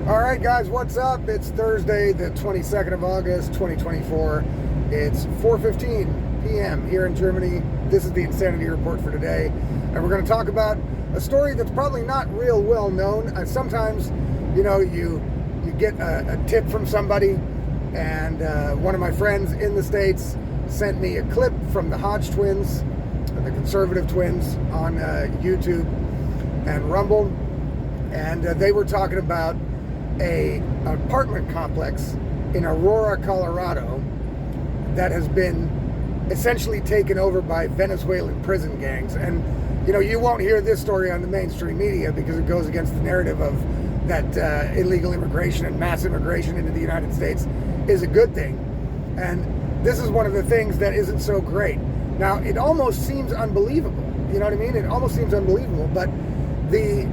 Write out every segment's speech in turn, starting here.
All right, guys, what's up? It's Thursday, the 22nd of August, 2024. It's 4:15 p.m. here in Germany. This is the Insanity Report for today. And we're going to talk about a story that's probably not real well known. Sometimes, you get a tip from somebody, and one of my friends in the States sent me a clip from the Hodge twins, the conservative twins, on YouTube and Rumble. And they were talking about an apartment complex in Aurora, Colorado that has been essentially taken over by Venezuelan prison gangs. And you won't hear this story on the mainstream media because it goes against the narrative of that illegal immigration and mass immigration into the United States is a good thing. And this is one of the things that isn't so great. Now, it almost seems unbelievable. You know what I mean? It almost seems unbelievable. But the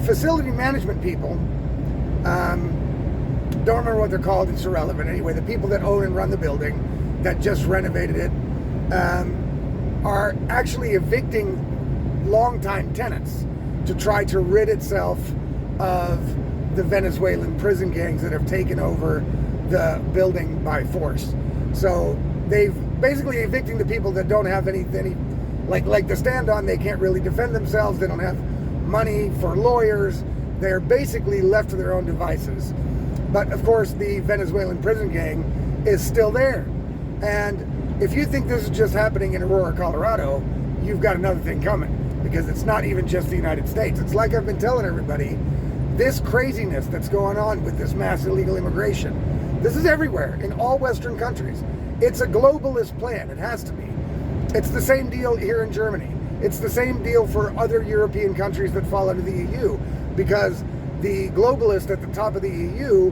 facility management people, don't remember what they're called, it's irrelevant. Anyway, the people that own and run the building, that just renovated it, are actually evicting longtime tenants to try to rid itself of the Venezuelan prison gangs that have taken over the building by force. So they've basically evicting the people that don't have any like to stand on. They can't really defend themselves. They don't have money for lawyers. They're basically left to their own devices. But of course, the Venezuelan prison gang is still there. And if you think this is just happening in Aurora, Colorado, you've got another thing coming, because it's not even just the United States. It's like I've been telling everybody, this craziness that's going on with this mass illegal immigration, this is everywhere in all Western countries. It's a globalist plan. It has to be. It's the same deal here in Germany. It's the same deal for other European countries that fall under the EU, because the globalists at the top of the EU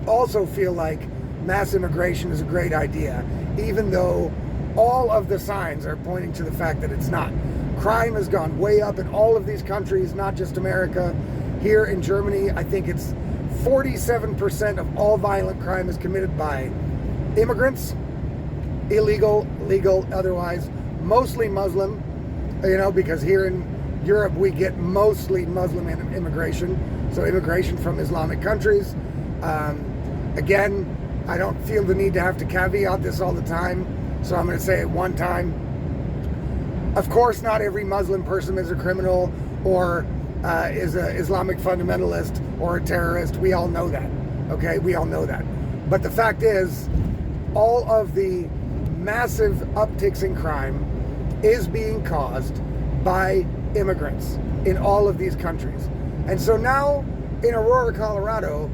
also feel like mass immigration is a great idea, even though all of the signs are pointing to the fact that it's not. Crime has gone way up in all of these countries, not just America. Here in Germany, I think it's 47% of all violent crime is committed by immigrants, illegal, legal, otherwise, mostly Muslim, because here in Europe we get mostly Muslim immigration, so immigration from Islamic countries. Again, I don't feel the need to have to caveat this all the time, so I'm going to say it one time. Of course, not every Muslim person is a criminal or is an Islamic fundamentalist or a terrorist. We all know that, okay? We all know that. But the fact is, all of the massive upticks in crime is being caused by immigrants in all of these countries. And so now in Aurora, Colorado,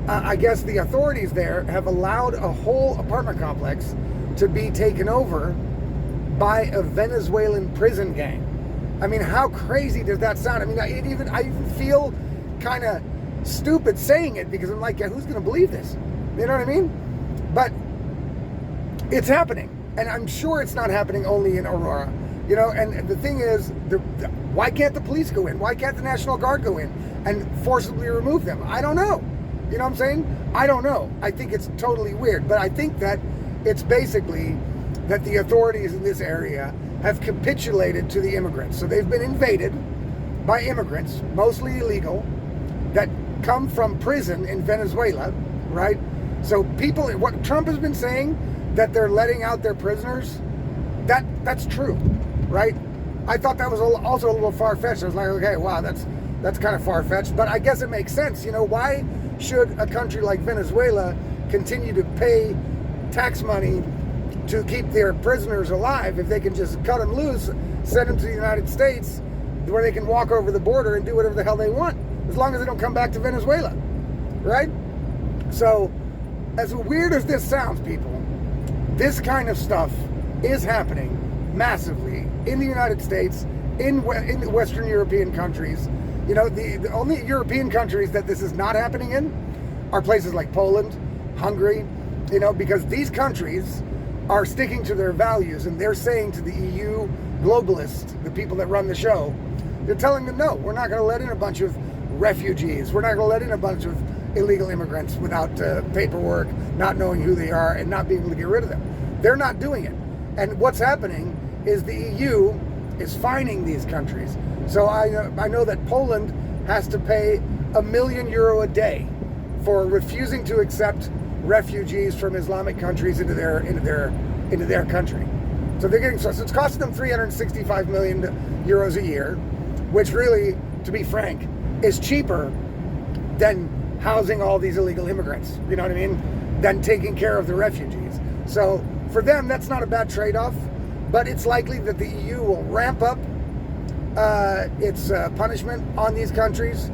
I guess the authorities there have allowed a whole apartment complex to be taken over by a Venezuelan prison gang. I mean, how crazy does that sound? I mean, I even feel kind of stupid saying it, because I'm like, yeah, who's going to believe this? You know what I mean? But it's happening. And I'm sure it's not happening only in Aurora. And the thing is, why can't the police go in? Why can't the National Guard go in and forcibly remove them? I don't know. You know what I'm saying? I don't know. I think it's totally weird. But I think that it's basically that the authorities in this area have capitulated to the immigrants. So they've been invaded by immigrants, mostly illegal, that come from prison in Venezuela, right? So people, what Trump has been saying, that they're letting out their prisoners, that's true, right? I thought that was also a little far-fetched. I was like, okay, wow, that's kind of far-fetched, but I guess it makes sense. Why should a country like Venezuela continue to pay tax money to keep their prisoners alive if they can just cut them loose, send them to the United States, where they can walk over the border and do whatever the hell they want, as long as they don't come back to Venezuela, right? So, as weird as this sounds, people, this kind of stuff is happening massively in the United States, in Western European countries. The only European countries that this is not happening in are places like Poland, Hungary, because these countries are sticking to their values, and they're saying to the EU globalists, the people that run the show, they're telling them, no, we're not going to let in a bunch of refugees. We're not going to let in a bunch of illegal immigrants without paperwork, not knowing who they are, and not being able to get rid of them. They're not doing it. And what's happening is the EU is fining these countries. So I know that Poland has to pay €1 million a day for refusing to accept refugees from Islamic countries into their country. So they're getting, so it's costing them 365 million euros a year, which really, to be frank, is cheaper than housing all these illegal immigrants, you know what I mean, than taking care of the refugees. So for them, that's not a bad trade-off, but it's likely that the EU will ramp up its punishment on these countries,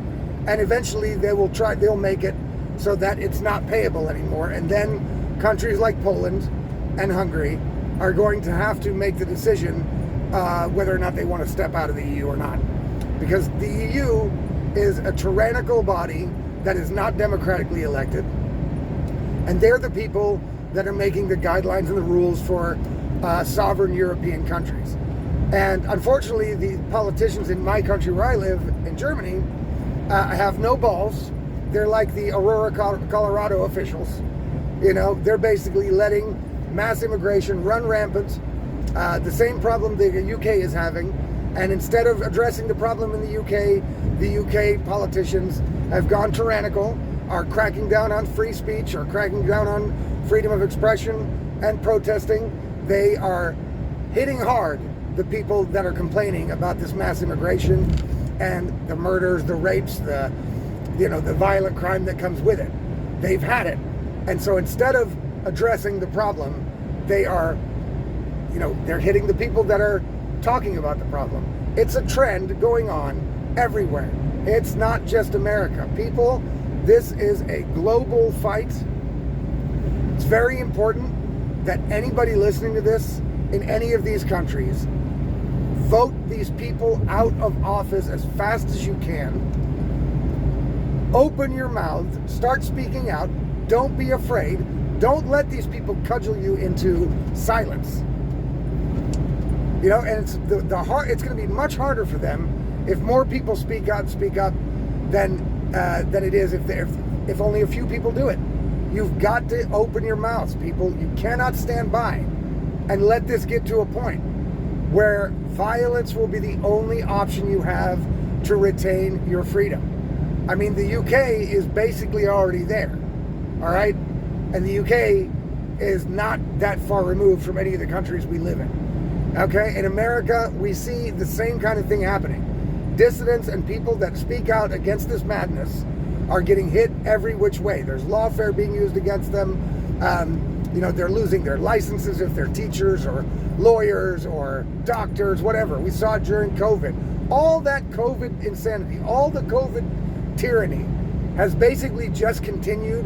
and eventually they'll make it so that it's not payable anymore. And then countries like Poland and Hungary are going to have to make the decision whether or not they want to step out of the EU or not. Because the EU is a tyrannical body that is not democratically elected. And they're the people that are making the guidelines and the rules for sovereign European countries. And unfortunately, the politicians in my country where I live, in Germany, have no balls. They're like the Aurora Colorado officials. You know, they're basically letting mass immigration run rampant, the same problem the UK is having. And instead of addressing the problem in the UK politicians have gone tyrannical, are cracking down on free speech, are cracking down on freedom of expression and protesting. They are hitting hard the people that are complaining about this mass immigration and the murders, the rapes, the violent crime that comes with it. They've had it. And so instead of addressing the problem, they are, they're hitting the people that are talking about the problem. It's a trend going on everywhere. It's not just America. People, this is a global fight. It's very important that anybody listening to this in any of these countries, vote these people out of office as fast as you can. Open your mouth, start speaking out. Don't be afraid. Don't let these people cudgel you into silence. And it's it's going to be much harder for them if more people speak up than it is if only a few people do it. You've got to open your mouths, people. You cannot stand by and let this get to a point where violence will be the only option you have to retain your freedom. I mean, the UK is basically already there, all right? And the UK is not that far removed from any of the countries we live in, okay? In America, we see the same kind of thing happening. Dissidents and people that speak out against this madness are getting hit every which way. There's lawfare being used against them. They're losing their licenses if they're teachers or lawyers or doctors, whatever. We saw it during COVID. All that COVID insanity, all the COVID tyranny has basically just continued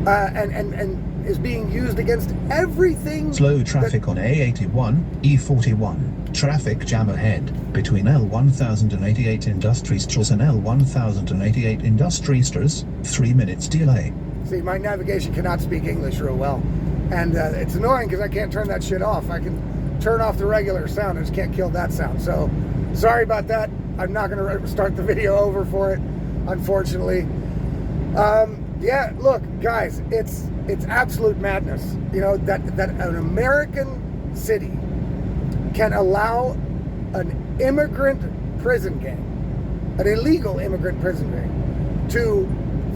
and is being used against everything. Slow traffic on A81, E41. Traffic jam ahead between L1088 Industriestras and L1088 Industriestras. 3 minutes delay. See, my navigation cannot speak English real well. And it's annoying because I can't turn that shit off. I can turn off the regular sound. I just can't kill that sound. So, sorry about that. I'm not going to start the video over for it, unfortunately. Yeah, look, guys, it's absolute madness. That an American city can allow an immigrant prison gang, an illegal immigrant prison gang, to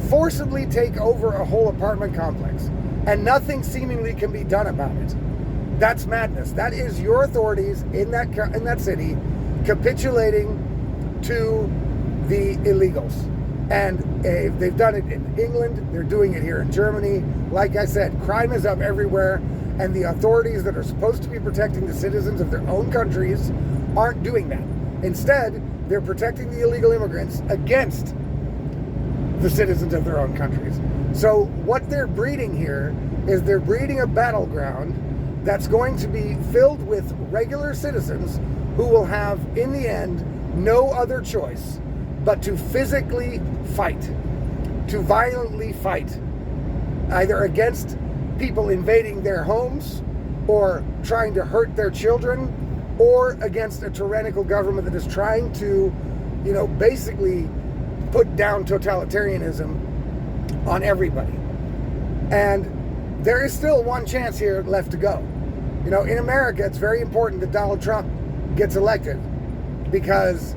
forcibly take over a whole apartment complex, and nothing seemingly can be done about it. That's madness. That is your authorities in that city capitulating to the illegals. And they've done it in England, they're doing it here in Germany. Like I said, crime is up everywhere, and the authorities that are supposed to be protecting the citizens of their own countries aren't doing that. Instead, they're protecting the illegal immigrants against the citizens of their own countries. So what they're breeding here is they're breeding a battleground that's going to be filled with regular citizens who will have, in the end, no other choice but to physically fight, to violently fight, either against people invading their homes or trying to hurt their children, or against a tyrannical government that is trying to, basically put down totalitarianism on everybody. And there is still one chance here left to go. In America, it's very important that Donald Trump gets elected, because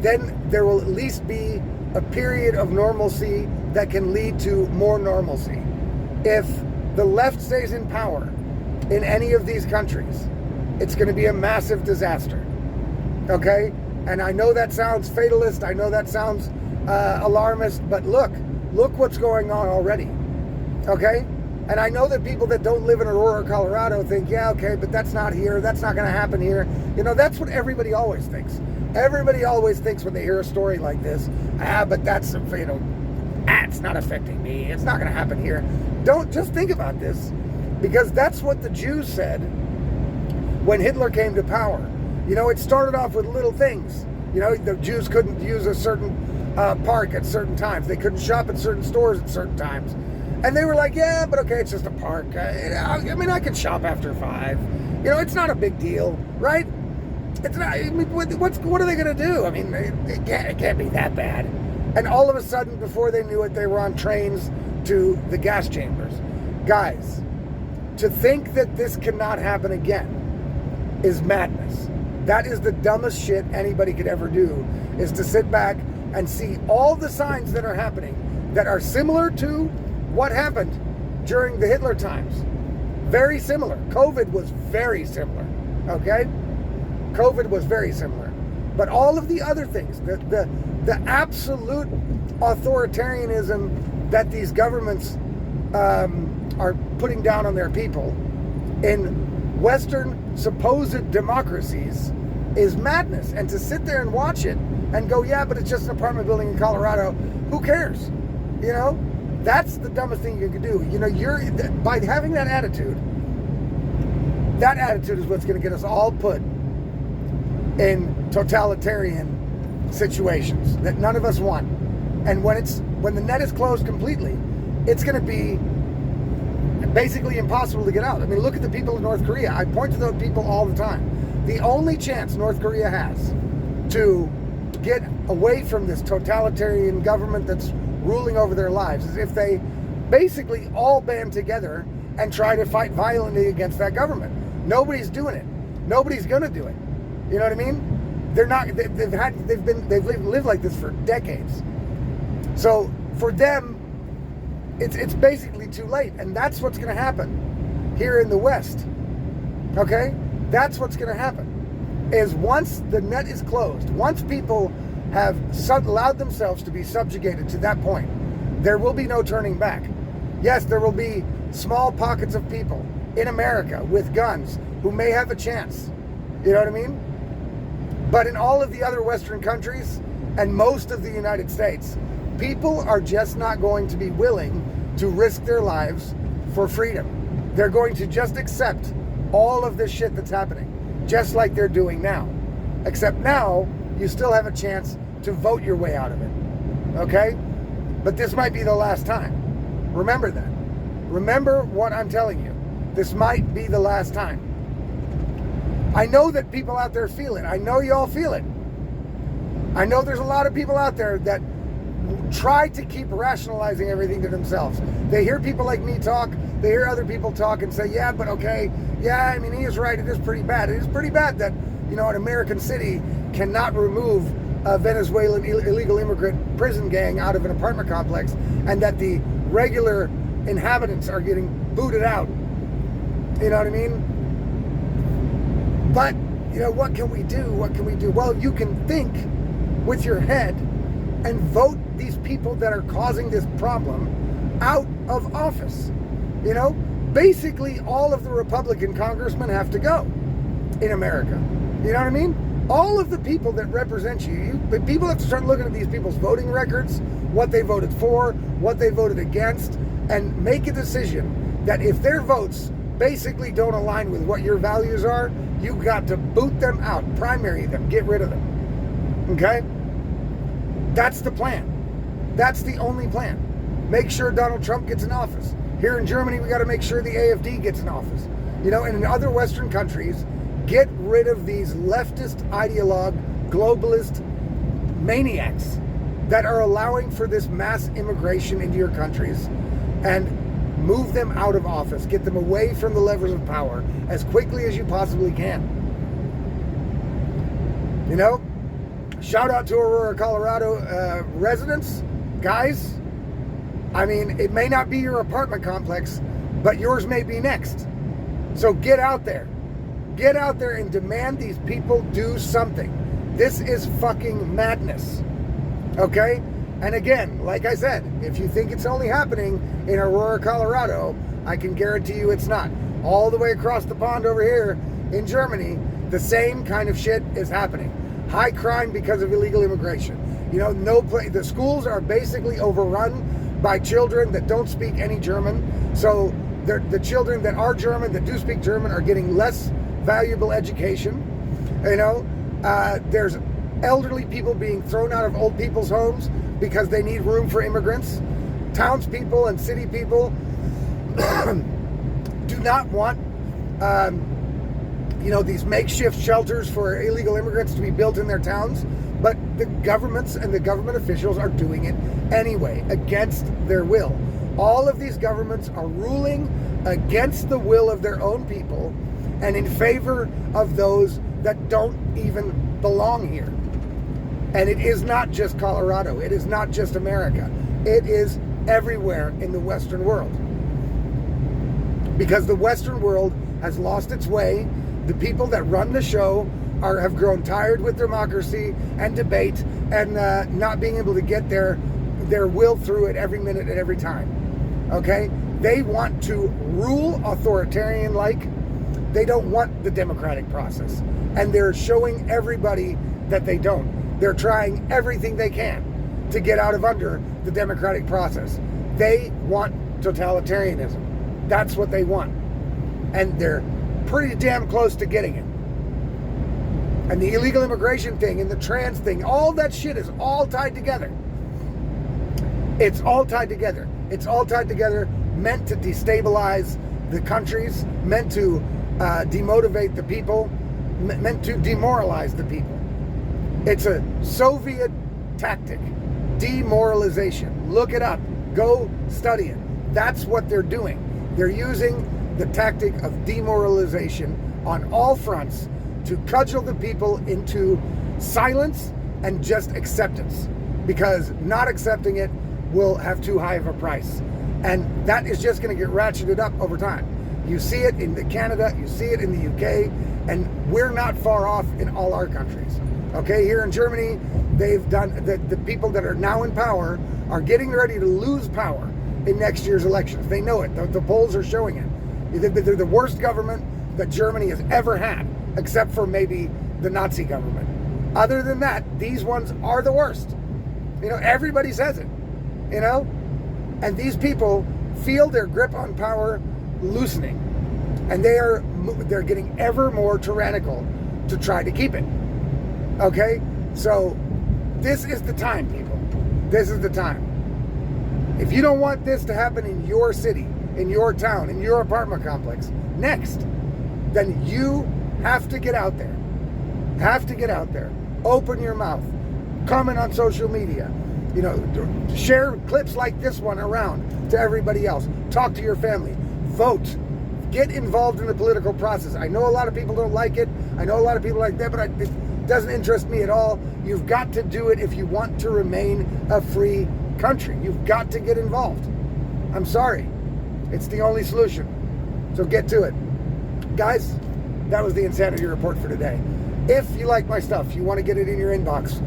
then there will at least be a period of normalcy that can lead to more normalcy. If the left stays in power in any of these countries, it's going to be a massive disaster. Okay? And I know that sounds fatalist. I know that sounds alarmist. But look what's going on already. Okay? And I know that people that don't live in Aurora, Colorado think, yeah, okay, but that's not here. That's not going to happen here. You know, that's what everybody always thinks. Everybody always thinks when they hear a story like this, but that's, you know, it's not affecting me. It's not going to happen here. Don't just think about this, because that's what the Jews said when Hitler came to power. You know, it started off with little things. You know, the Jews couldn't use a certain park at certain times. They couldn't shop at certain stores at certain times. And they were like, yeah, but okay, it's just a park. I mean, I can shop after 5. You know, it's not a big deal, right? It's not. I mean, what are they going to do? I mean, it can't be that bad. And all of a sudden, before they knew it, they were on trains to the gas chambers. Guys, to think that this cannot happen again is madness. That is the dumbest shit anybody could ever do, is to sit back and see all the signs that are happening that are similar to what happened during the Hitler times. Very similar. COVID was very similar. Okay? COVID was very similar. But all of the other things, the absolute authoritarianism that these governments are putting down on their people in Western supposed democracies is madness. And to sit there and watch it and go, yeah, but it's just an apartment building in Colorado, who cares? You know? That's the dumbest thing you can do. You know, by having that attitude is what's going to get us all put in totalitarian situations that none of us want. And when the net is closed completely, it's going to be basically impossible to get out. I mean, look at the people in North Korea. I point to those people all the time. The only chance North Korea has to get away from this totalitarian government that's ruling over their lives is if they basically all band together and try to fight violently against that government. Nobody's doing it. Nobody's gonna do it. You know what I mean? They're not. They've lived like this for decades. So for them, it's basically too late, and that's what's gonna happen here in the West. Okay, that's what's gonna happen. Is once the net is closed, once people have allowed themselves to be subjugated to that point, there will be no turning back. Yes, there will be small pockets of people in America with guns who may have a chance. You know what I mean? But in all of the other Western countries and most of the United States, people are just not going to be willing to risk their lives for freedom. They're going to just accept all of this shit that's happening, just like they're doing now. Except now, you still have a chance to vote your way out of it. Okay? But this might be the last time. Remember that. Remember what I'm telling you. This might be the last time. I know that people out there feel it. I know you all feel it. I know there's a lot of people out there that try to keep rationalizing everything to themselves. They hear people like me talk. They hear other people talk and say, yeah, but okay. Yeah, I mean, he is right. It is pretty bad. It is pretty bad that, you know, an American city cannot remove a Venezuelan illegal immigrant prison gang out of an apartment complex, and that the regular inhabitants are getting booted out. You know what I mean? But, you know, what can we do? What can we do? Well, you can think with your head and vote these people that are causing this problem out of office. You know, basically all of the Republican congressmen have to go in America. You know what I mean? All of the people that represent you, but people have to start looking at these people's voting records, what they voted for, what they voted against, and make a decision that if their votes basically don't align with what your values are, you've got to boot them out, primary them, get rid of them. Okay? That's the plan. That's the only plan. Make sure Donald Trump gets in office. Here in Germany, we got to make sure the AfD gets in office. You know, and in other Western countries, get rid of these leftist ideologue, globalist maniacs that are allowing for this mass immigration into your countries, and move them out of office. Get them away from the levers of power as quickly as you possibly can. You know, shout out to Aurora, Colorado residents. Guys, I mean, it may not be your apartment complex, but yours may be next. So get out there. Get out there and demand these people do something. This is fucking madness. Okay? And again, like I said, if you think it's only happening in Aurora, Colorado, I can guarantee you it's not. All the way across the pond over here in Germany, the same kind of shit is happening. High crime because of illegal immigration. You know, the schools are basically overrun by children that don't speak any German. So the children that are German, that do speak German, are getting less valuable education. You know, there's elderly people being thrown out of old people's homes because they need room for immigrants. Townspeople and city people do not want, you know, these makeshift shelters for illegal immigrants to be built in their towns. But the governments and the government officials are doing it anyway, against their will. All of these governments are ruling against the will of their own people and in favor of those that don't even belong here. And it is not just Colorado. It is not just America. It is everywhere in the Western world. Because the Western world has lost its way. The people that run the show have grown tired with democracy and debate and not being able to get their will through it every minute and every time. Okay? They want to rule authoritarian-like. They don't want the democratic process. And they're showing everybody that they don't. They're trying everything they can to get out of under the democratic process. They want totalitarianism. That's what they want. And they're pretty damn close to getting it. And the illegal immigration thing and the trans thing, all that shit is all tied together. It's all tied together. It's all tied together, meant to destabilize the countries, meant to demotivate the people, meant to demoralize the people. It's a Soviet tactic, demoralization. Look it up. Go study it. That's what they're doing. They're using the tactic of demoralization on all fronts to cudgel the people into silence and just acceptance, because not accepting it will have too high of a price. And that is just going to get ratcheted up over time. You see it in Canada, you see it in the UK, and we're not far off in all our countries. Okay, here in Germany, they've done, the people that are now in power are getting ready to lose power in next year's elections. They know it. The polls are showing it. They're the worst government that Germany has ever had, except for maybe the Nazi government. Other than that, these ones are the worst. You know, everybody says it, you know? And these people feel their grip on power loosening. And they're getting ever more tyrannical to try to keep it. Okay? So, this is the time, people. This is the time. If you don't want this to happen in your city, in your town, in your apartment complex, next, then you have to get out there. Have to get out there. Open your mouth. Comment on social media. You know, share clips like this one around to everybody else. Talk to your family. Vote. Get involved in the political process. I know a lot of people don't like it. I know a lot of people like that, but it doesn't interest me at all. You've got to do it if you want to remain a free country. You've got to get involved. I'm sorry. It's the only solution. So get to it. Guys, that was the Insanity Report for today. If you like my stuff, you want to get it in your inbox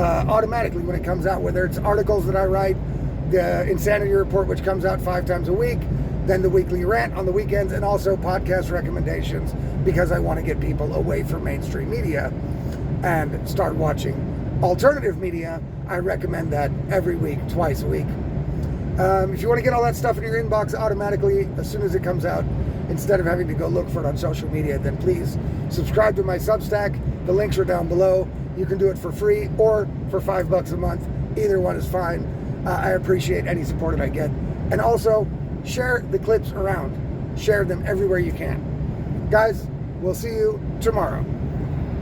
automatically when it comes out, whether it's articles that I write, the Insanity Report, which comes out 5 times a week, then the weekly rant on the weekends, and also podcast recommendations, because I want to get people away from mainstream media and start watching alternative media. I recommend that every week, twice a week. If you want to get all that stuff in your inbox automatically as soon as it comes out, instead of having to go look for it on social media, then please subscribe to my Substack. The links are down below. You can do it for free or for $5 a month. Either one is fine. I appreciate any support that I get. And also, share the clips around. Share them everywhere you can. Guys, we'll see you tomorrow.